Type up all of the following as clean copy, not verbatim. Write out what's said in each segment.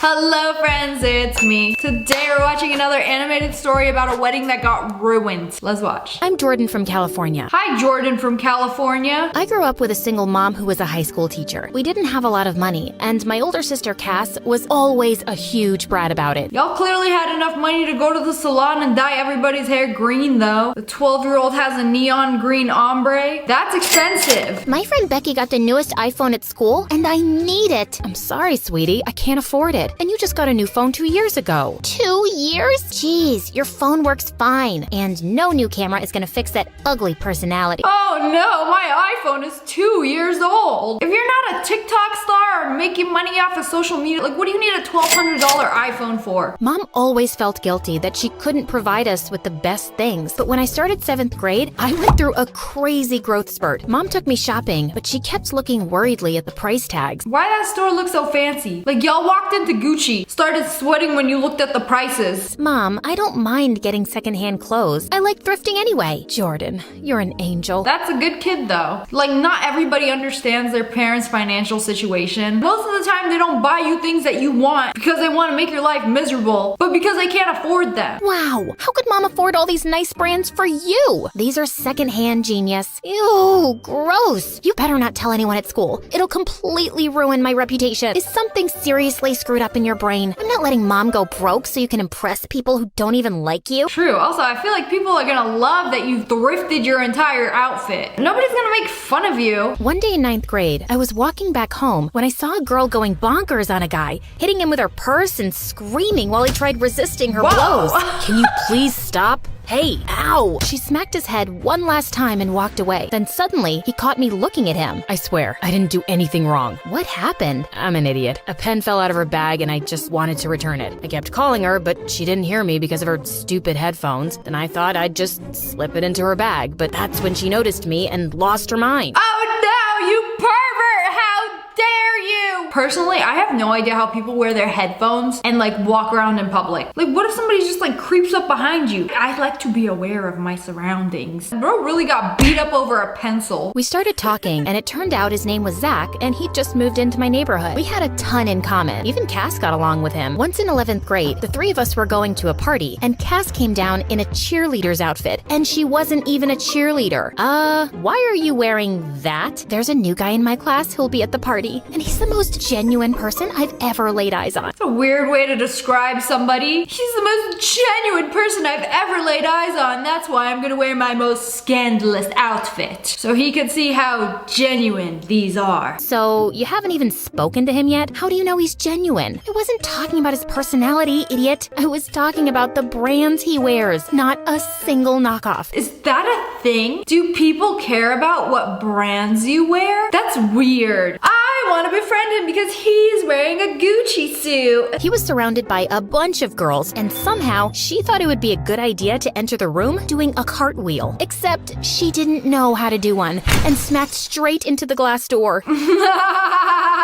Hello friends, it's me. Today we're watching another animated story about a wedding that got ruined. Let's watch. I'm Jordan from California. Hi Jordan from California. I grew up with a single mom who was a high school teacher. We didn't have a lot of money, and my older sister Cass was always a huge brat about it. Y'all clearly had enough money to go to the salon and dye everybody's hair green though. The 12-year-old has a neon green ombre. That's expensive. My friend Becky got the newest iPhone at school, and I need it. I'm sorry, sweetie, I can't afford it. And you just got a new phone 2 years ago. 2 years? Jeez, your phone works fine. And no new camera is gonna fix that ugly personality. Oh no, my iPhone is 2 years old. If you're not a TikTok star or making money off of social media, like what do you need a $1,200 iPhone for? Mom always felt guilty that she couldn't provide us with the best things. But when I started 7th grade, I went through a crazy growth spurt. Mom took me shopping, but she kept looking worriedly at the price tags. Why that store look so fancy? Like y'all walked into Gucci, started sweating when you looked at the prices. Mom, I don't mind getting secondhand clothes. I like thrifting anyway. Jordan, you're an angel. That's a good kid though. Like not everybody understands their parents' financial situation. Most of the time they don't buy you things that you want because they want to make your life miserable, but because they can't afford them. Wow, how could Mom afford all these nice brands for you? These are secondhand, genius. Ew, gross. You better not tell anyone at school. It'll completely ruin my reputation. Is something seriously screwed up in your brain? I'm not letting Mom go broke so you can impress people who don't even like you. True. Also, I feel like people are gonna love that you thrifted your entire outfit. Nobody's gonna make fun of you. One day in 9th grade, I was walking back home when I saw a girl going bonkers on a guy, hitting him with her purse and screaming while he tried resisting her blows. Can you please stop? Hey, ow! She smacked his head one last time and walked away. Then suddenly, he caught me looking at him. I swear, I didn't do anything wrong. What happened? I'm an idiot. A pen fell out of her bag and I just wanted to return it. I kept calling her, but she didn't hear me because of her stupid headphones. Then I thought I'd just slip it into her bag, but that's when she noticed me and lost her mind. Oh no, you pervert! How dare you! Personally, I have no idea how people wear their headphones and like walk around in public. Like what if somebody just like creeps up behind you? I like to be aware of my surroundings. Bro really got beat up over a pencil. We started talking and it turned out his name was Zach and he'd just moved into my neighborhood. We had a ton in common. Even Cass got along with him. Once in 11th grade, the three of us were going to a party and Cass came down in a cheerleader's outfit and she wasn't even a cheerleader. Why are you wearing that? There's a new guy in my class who'll be at the party and he's the most genuine person I've ever laid eyes on. That's a weird way to describe somebody. He's the most genuine person I've ever laid eyes on. That's why I'm gonna wear my most scandalous outfit. So he can see how genuine these are. So, you haven't even spoken to him yet? How do you know he's genuine? I wasn't talking about his personality, idiot. I was talking about the brands he wears, not a single knockoff. Is that a thing? Do people care about what brands you wear? That's weird. I want to befriend him because he's wearing a Gucci suit. He was surrounded by a bunch of girls, and somehow she thought it would be a good idea to enter the room doing a cartwheel. Except she didn't know how to do one and smacked straight into the glass door.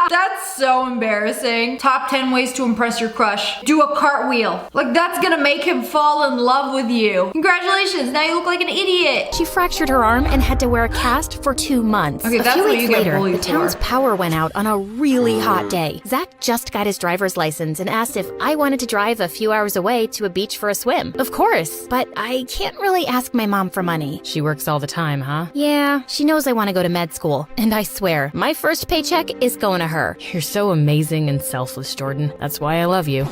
That's so embarrassing. Top 10 ways to impress your crush. Do a cartwheel. Like that's gonna make him fall in love with you. Congratulations, now you look like an idiot. She fractured her arm and had to wear a cast for 2 months. Okay, a that's few what weeks you get later, bullied the town's for. power went out on a really hot day. Zach just got his driver's license and asked if I wanted to drive a few hours away to a beach for a swim. Of course, but I can't really ask my mom for money. She works all the time, huh? Yeah, she knows I want to go to med school. And I swear, my first paycheck is going to her. You're so amazing and selfless, Jordan. That's why I love you.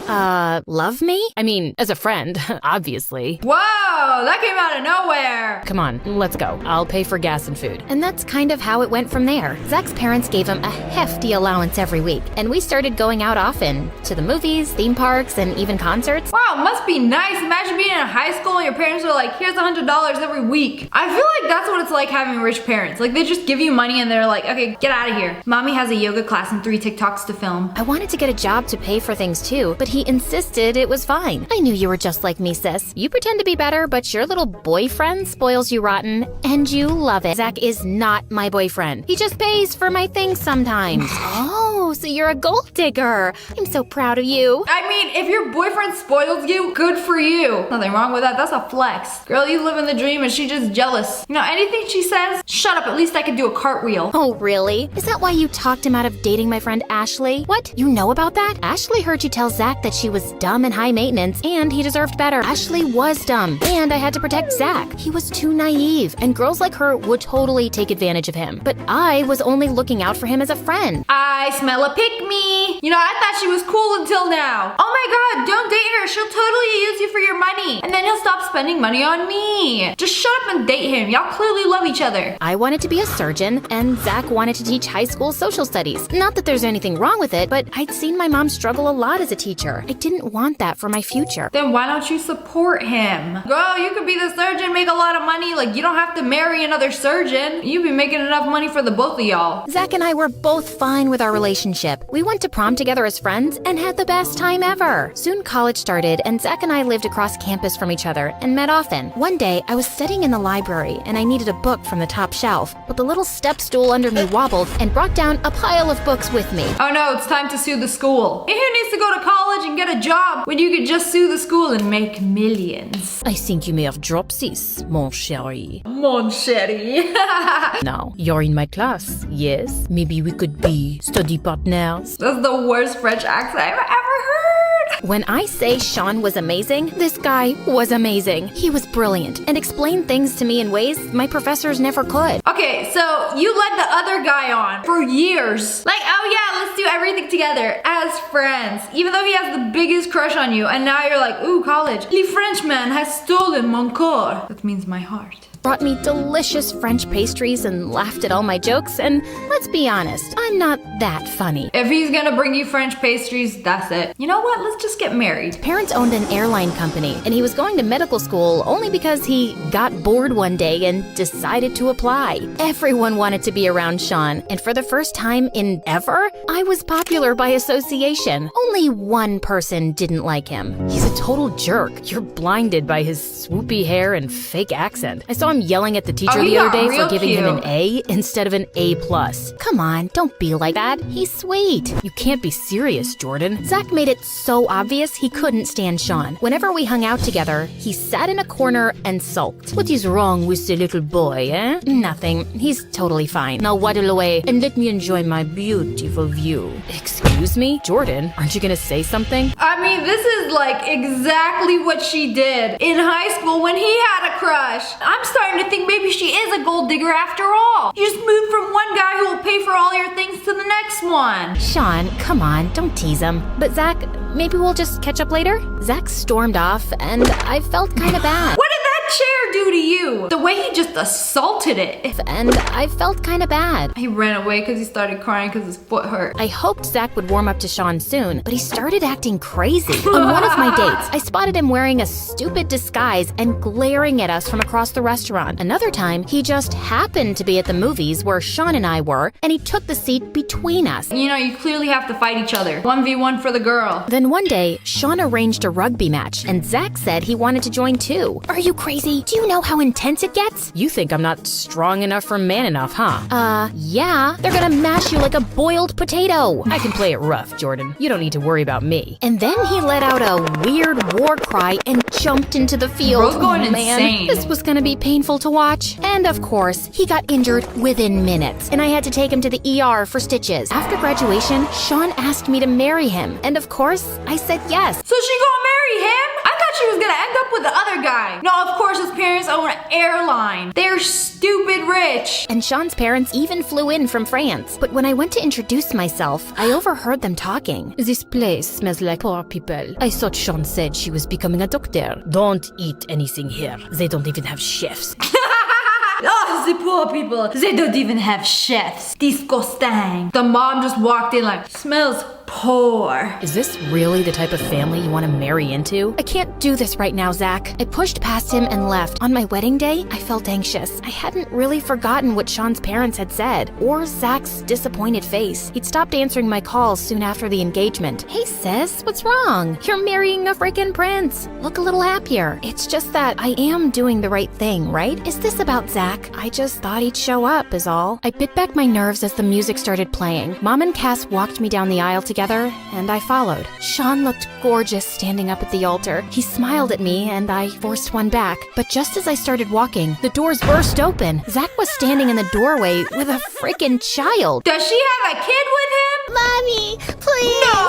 Love me? I mean, as a friend, obviously. Whoa, that came out of nowhere. Come on, let's go. I'll pay for gas and food. And that's kind of how it went from there. Zach's parents gave him a hefty allowance every week, and we started going out often to the movies, theme parks, and even concerts. Wow, must be nice. Imagine being in high school and your parents are like, here's $100 every week. I feel like that's what it's like having rich parents. Like they just give you money and they're like, okay, get out of here. Mommy has a yoga class and 3 TikToks to film. I wanted to get a job to pay for things too, but he insisted it was fine. I knew you were just like me, sis. You pretend to be better, but your little boyfriend spoils you rotten, and you love it. Zach is not my boyfriend. He just pays for my things sometimes. Oh, so you're a gold digger. I'm so proud of you. I mean, mean, if your boyfriend spoils you, good for you. Nothing wrong with that. That's a flex. Girl, you live in the dream and she's just jealous. You know, anything she says, shut up. At least I can do a cartwheel. Oh, really? Is that why you talked him out of dating my friend Ashley? What? You know about that? Ashley heard you tell Zach that she was dumb and high maintenance, and he deserved better. Ashley was dumb, and I had to protect Zach. He was too naive, and girls like her would totally take advantage of him. But I was only looking out for him as a friend. I smell a pick-me. You know, I thought she was cool until now. Oh my god, don't date her. She'll totally use you for your money. And then he'll stop spending money on me. Just shut up and date him. Y'all clearly love each other. I wanted to be a surgeon, and Zach wanted to teach high school social studies. Not that there's anything wrong with it, but I'd seen my mom struggle a lot as a teacher. I didn't want that for my future. Then why don't you support him? Girl, you could be the surgeon, make a lot of money. Like, you don't have to marry another surgeon. You'd be making enough money for the both of y'all. Zach and I were both fine with our relationship. We went to prom together as friends and had the best time ever. Soon college started, and Zach and I lived across campus from each other and met often. One day, I was sitting in the library and I needed a book from the top shelf, but the little step stool under me wobbled and brought down a pile of books with me. Oh no, it's time to sue the school. Who needs to go to college and get a job when you could just sue the school and make millions? I think you may have dropped this, mon chéri. Mon chéri. Now, you're in my class, yes? Maybe we could be study partners? That's the worst French accent I've ever heard. When I say Sean was amazing, this guy was amazing. He was brilliant and explained things to me in ways my professors never could. Okay, so you led the other guy on for years. Like, oh yeah, let's do everything together as friends. Even though he has the biggest crush on you, and now you're like, ooh, college. Le Frenchman has stolen mon corps. That means my heart. Brought me delicious French pastries and laughed at all my jokes, and let's be honest, I'm not that funny. If he's gonna bring you French pastries, that's it. You know what? Let's just get married. Parents owned an airline company, and he was going to medical school only because he got bored one day and decided to apply. Everyone wanted to be around Sean, and for the first time in ever, I was popular by association. Only one person didn't like him. He's a total jerk. You're blinded by his swoopy hair and fake accent. I saw him yelling at the teacher the other day for giving him an A instead of an A+. Come on, don't be like that. He's sweet. You can't be serious, Jordan. Zach made it so obvious he couldn't stand Sean. Whenever we hung out together, he sat in a corner and sulked. What is wrong with the little boy, eh? Nothing. He's totally fine. Now waddle away and let me enjoy my beautiful view. Excuse me? Jordan, aren't you gonna say something? I mean, this is like exactly what she did in high school when he had a crush. I'm starting to think maybe she is a gold digger after all. You just moved from one guy who will pay for all your things to the next one. Sean, come on, don't tease him. But Zach, maybe we'll just catch up later? Zach stormed off, and I felt kind of bad. What did that chair do to you? The way he just assaulted it. And I felt kind of bad. He ran away because he started crying because his foot hurt. I hoped Zach would warm up to Sean soon, but he started acting crazy. On one of my dates, I spotted him wearing a stupid disguise and glaring at us from across the restaurant. Another time, he just happened to be at the movies where Sean and I were, and he took the seat between us. You know, you clearly have to fight each other. 1v1 for the girl. Then one day, Sean arranged a rugby match, and Zach said he wanted to join too. Are you crazy? Do you know how intense it gets? You think I'm not strong enough or man enough, huh? Yeah. They're gonna mash you like a boiled potato. I can play it rough, Jordan. You don't need to worry about me. And then he let out a weird war cry and jumped into the field. Bro's going insane. This was gonna be painful to watch. And of course, he got injured within minutes, and I had to take him to the ER for stitches. After graduation, Sean asked me to marry him, and of course, I said yes. So she gonna marry him? I thought she was gonna end up with the other guy. No, of course his parents own an airline. They're stupid rich. And Sean's parents even flew in from France. But when I went to introduce myself, I overheard them talking. This place smells like poor people. I thought Sean said she was becoming a doctor. Don't eat anything here. They don't even have chefs. Oh, the poor people. They don't even have chefs. Disgusting. The mom just walked in like, smells poor. Is this really the type of family you want to marry into? I can't do this right now, Zach. I pushed past him and left. On my wedding day, I felt anxious. I hadn't really forgotten what Sean's parents had said, or Zach's disappointed face. He'd stopped answering my calls soon after the engagement. Hey sis, what's wrong? You're marrying a freaking prince. Look a little happier. It's just that I am doing the right thing, right? Is this about Zach? I just thought he'd show up is all. I bit back my nerves as the music started playing. Mom and Cass walked me down the aisle together together, and I followed. Sean looked gorgeous standing up at the altar. He smiled at me, and I forced one back. But just as I started walking, the doors burst open. Zach was standing in the doorway with a freaking child. Does she have a kid with him? Mommy, please. No.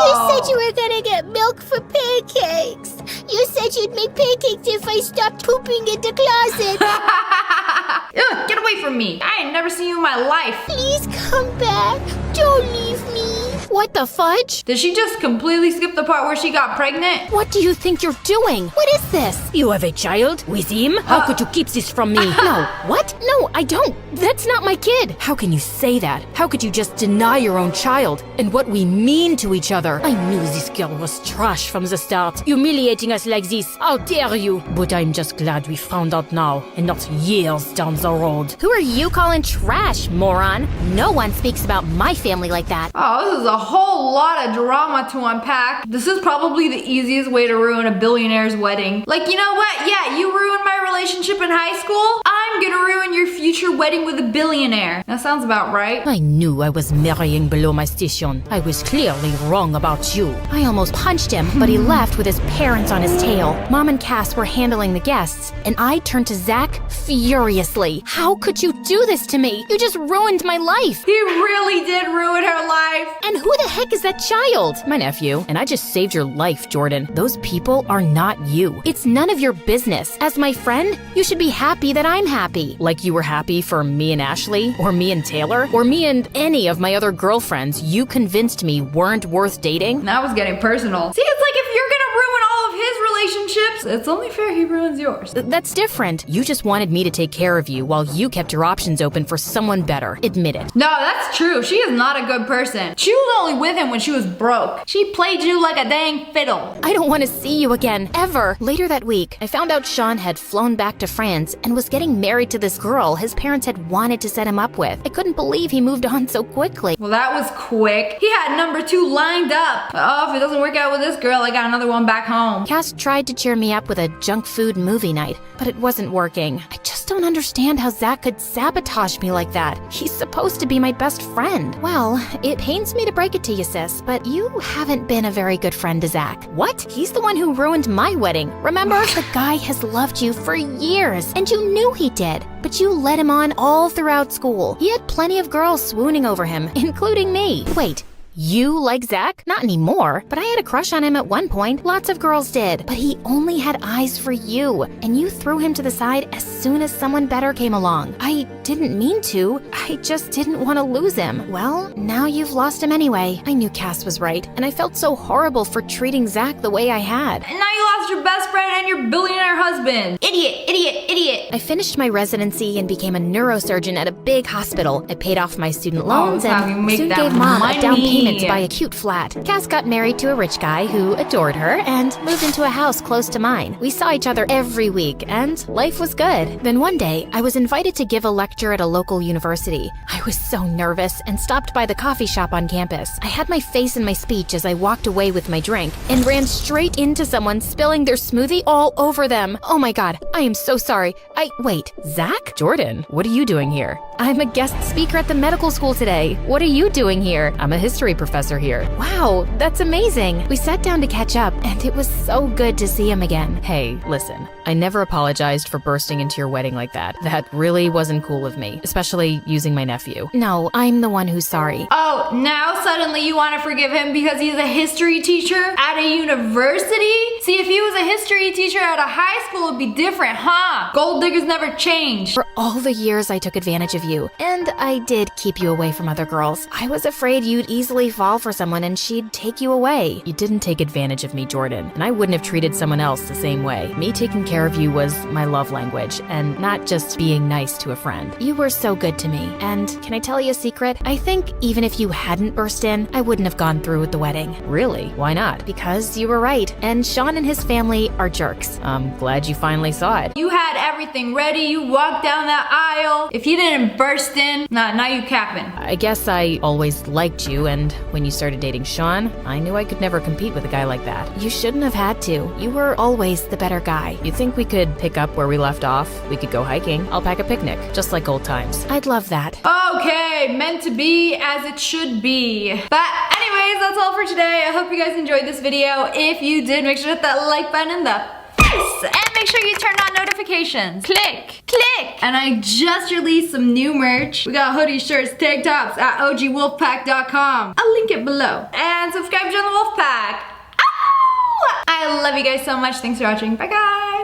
You said you were gonna get milk for pancakes. You said you'd make pancakes if I stopped pooping in the closet. Ugh, get away from me. I ain't never seen you in my life. Please come back. Don't leave me. What the fudge? Did she just completely skip the part where she got pregnant? What do you think you're doing? What is this? You have a child with him? How could you keep this from me? No, what? No, I don't. That's not my kid. How can you say that? How could you just deny your own child and what we mean to each other? I knew this girl was trash from the start, humiliating us like this. How dare you? But I'm just glad we found out now and not years down the road. Who are you calling trash, moron? No one speaks about my family like that. Oh, this is a whole lot of drama to unpack. This is probably the easiest way to ruin a billionaire's wedding. Like, you know what? Yeah, you ruined my relationship in high school. I'm gonna ruin your future wedding with a billionaire. That sounds about right. I knew I was marrying below my station. I was clearly wrong about you. I almost punched him, but he left with his parents on his tail. Mom and Cass were handling the guests, and I turned to Zach furiously. How could you do this to me? You just ruined my life. He really did ruin her life. And who the heck is that child? My nephew. And I just saved your life, Jordan. Those people are not you. It's none of your business. As my friend, you should be happy that I'm happy. Like you were happy for me and Ashley, or me and Taylor, or me and any of my other girlfriends you convinced me weren't worth dating. That was getting personal. See, it's like if you're gonna ruin all of his relationships, it's only fair he ruins yours. That's different. You just wanted me to take care of you while you kept your options open for someone better. Admit it. No, that's true. She is not a good person. She was only with him when she was broke. She played you like a dang fiddle. I don't want to see you again, ever. Later that week, I found out Sean had flown back to France and was getting married to this girl his parents had wanted to set him up with. I couldn't believe he moved on so quickly. Well, that was quick. He had number 2 lined up. Oh, if it doesn't work out with this girl, I got another one back home. Cass tried to cheer me up with a junk food movie night, but it wasn't working. I just don't understand how Zach could sabotage me like that. He's supposed to be my best friend. Well, it pains me to break it to you, sis, but you haven't been a very good friend to Zach. What? He's the one who ruined my wedding. Remember, the guy has loved you for years, and you knew he did. But you led him on all throughout school. He had plenty of girls swooning over him, including me. Wait. You like Zach? Not anymore, but I had a crush on him at one point. Lots of girls did, but he only had eyes for you, and you threw him to the side as soon as someone better came along. I didn't mean to. I just didn't want to lose him. Well, now you've lost him anyway. I knew Cass was right, and I felt so horrible for treating Zach the way I had. And now you lost your best friend and your billionaire husband. Idiot, idiot, idiot. I finished my residency and became a neurosurgeon at a big hospital. I paid off my student loans and soon gave Mom a down payment to buy a cute flat. Cass got married to a rich guy who adored her and moved into a house close to mine. We saw each other every week and life was good. Then one day, I was invited to give a lecture at a local university. I was so nervous and stopped by the coffee shop on campus. I had my face in my speech as I walked away with my drink and ran straight into someone spilling their smoothie all over them. Oh my God, I am so sorry. Wait, Zach? Jordan, what are you doing here? I'm a guest speaker at the medical school today. What are you doing here? I'm a history professor here. Wow, that's amazing. We sat down to catch up, and it was so good to see him again. Hey, listen, I never apologized for bursting into your wedding like that. That really wasn't cool of me, especially using my nephew. No, I'm the one who's sorry. Oh, now suddenly you want to forgive him because he's a history teacher at a university? See, if he was a history teacher at a high school, it'd be different, huh? Gold diggers never change. For all the years I took advantage of you, and I did keep you away from other girls. I was afraid you'd easily fall for someone and she'd take you away. You didn't take advantage of me, Jordan, and I wouldn't have treated someone else the same way. Me taking care of you was my love language, and not just being nice to a friend. You were so good to me, and can I tell you a secret? I think even if you hadn't burst in, I wouldn't have gone through with the wedding. Really? Why not? Because you were right, and Sean and his family are jerks. I'm glad you finally saw it. You had everything ready, you walked down that aisle. If you didn't burst in, now you capping. I guess I always liked you, and when you started dating Sean, I knew I could never compete with a guy like that. You shouldn't have had to. You were always the better guy. You think we could pick up where we left off? We could go hiking. I'll pack a picnic, just like old times. I'd love that. Okay, meant to be as it should be. But anyways, anyways, that's all for today. I hope you guys enjoyed this video. If you did, make sure to hit that like button in the face and make sure you turn on notifications. Click, click. And I just released some new merch. We got hoodies, shirts, tank tops at ogwolfpack.com. I'll link it below. And subscribe to the Wolfpack. Ow! I love you guys so much. Thanks for watching. Bye guys.